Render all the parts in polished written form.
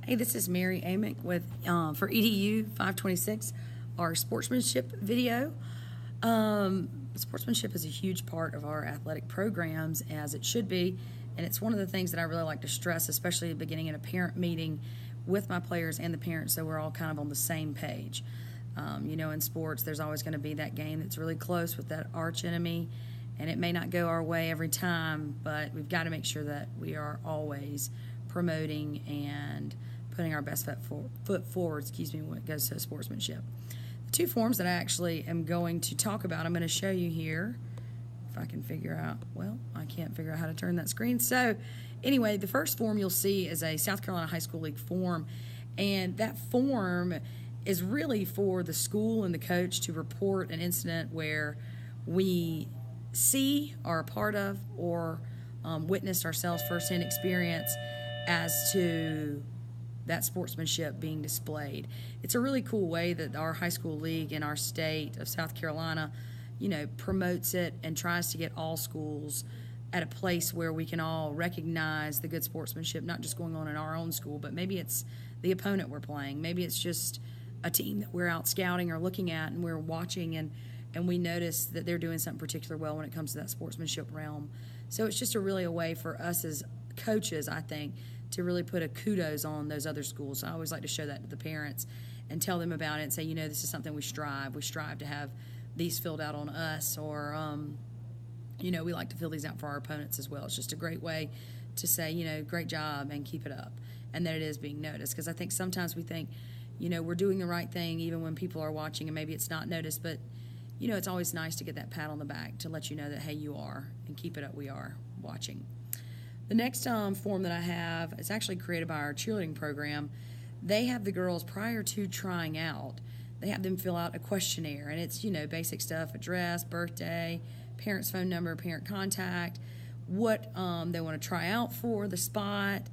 Hey, this is Mary Amick with for EDU 526, our sportsmanship video. Sportsmanship is a huge part of our athletic programs, as it should be, and it's one of the things that I really like to stress, especially at the beginning in a parent meeting with my players and the parents, so we're all kind of on the same page. In sports, there's always going to be that game that's really close with that arch enemy, and it may not go our way every time, but we've got to make sure that we are always promoting and putting our best foot forward, when it goes to sportsmanship. The two forms that I actually am going to talk about, I'm going to show you here. If I can figure out, I can't figure out how to turn that screen. So anyway, the first form you'll see is a South Carolina High School League form, and that form is really for the school and the coach to report an incident where we see, are a part of, or witnessed ourselves firsthand experience as to that sportsmanship being displayed. It's a really cool way that our high school league in our state of South Carolina, promotes it and tries to get all schools at a place where we can all recognize the good sportsmanship, not just going on in our own school, but maybe it's the opponent we're playing. Maybe it's just a team that we're out scouting or looking at and we're watching and we notice that they're doing something particularly well when it comes to that sportsmanship realm. So it's just a way for us as coaches, I think, to really put a kudos on those other schools. I always like to show that to the parents and tell them about it and say, this is something we strive to have these filled out on us, or we like to fill these out for our opponents as well. It's just a great way to say, great job and keep it up, and that it is being noticed. Because I think sometimes we think, we're doing the right thing even when people are watching and maybe it's not noticed, but it's always nice to get that pat on the back to let you know that, hey, you are, and keep it up, we are watching. The next form that I have is actually created by our cheerleading program. They have the girls, prior to trying out, they have them fill out a questionnaire, and it's, basic stuff: address, birthday, parent's phone number, parent contact, what they want to try out for, the spot,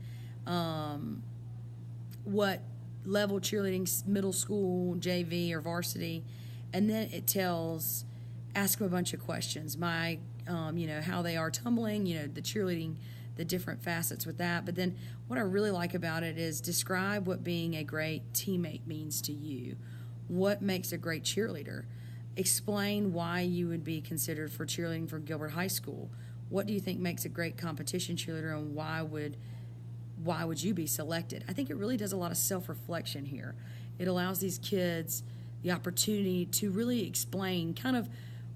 what level cheerleading, middle school, JV, or varsity, and then it tells, ask them a bunch of questions. How they are tumbling, the cheerleading, the different facets with that. But then what I really like about it is describe what being a great teammate means to you. What makes a great cheerleader? Explain why you would be considered for cheerleading for Gilbert High School. What do you think makes a great competition cheerleader, and why would you be selected? I think it really does a lot of self-reflection here. It allows these kids the opportunity to really explain kind of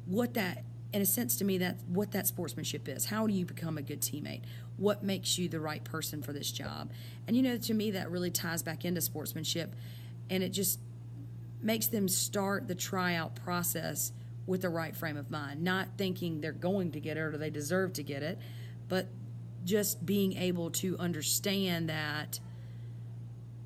what that, in a sense to me, that's what that sportsmanship is. How do you become a good teammate? What makes you the right person for this job? And to me, that really ties back into sportsmanship, and it just makes them start the tryout process with the right frame of mind, not thinking they're going to get it or they deserve to get it, but just being able to understand that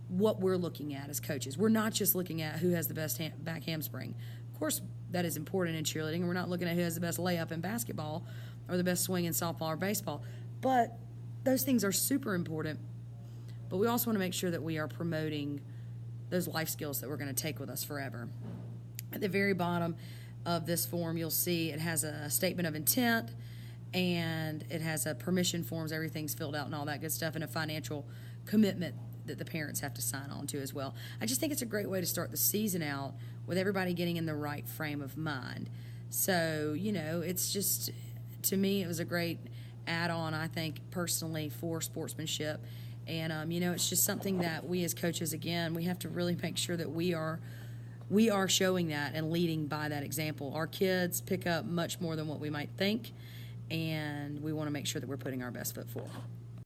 what we're looking at as coaches, we're not just looking at who has the best back handspring. Of course, that is important in cheerleading, and we're not looking at who has the best layup in basketball or the best swing in softball or baseball. But those things are super important. But we also want to make sure that we are promoting those life skills that we're going to take with us forever. At the very bottom of this form, you'll see it has a statement of intent, and it has a permission forms, everything's filled out and all that good stuff, and a financial commitment that the parents have to sign on to as well. I just think it's a great way to start the season out with everybody getting in the right frame of mind. So, it's just, to me, it was a great add-on, I think, personally, for sportsmanship. And, it's just something that we as coaches, again, we have to really make sure that we are showing that and leading by that example. Our kids pick up much more than what we might think, and we want to make sure that we're putting our best foot forward.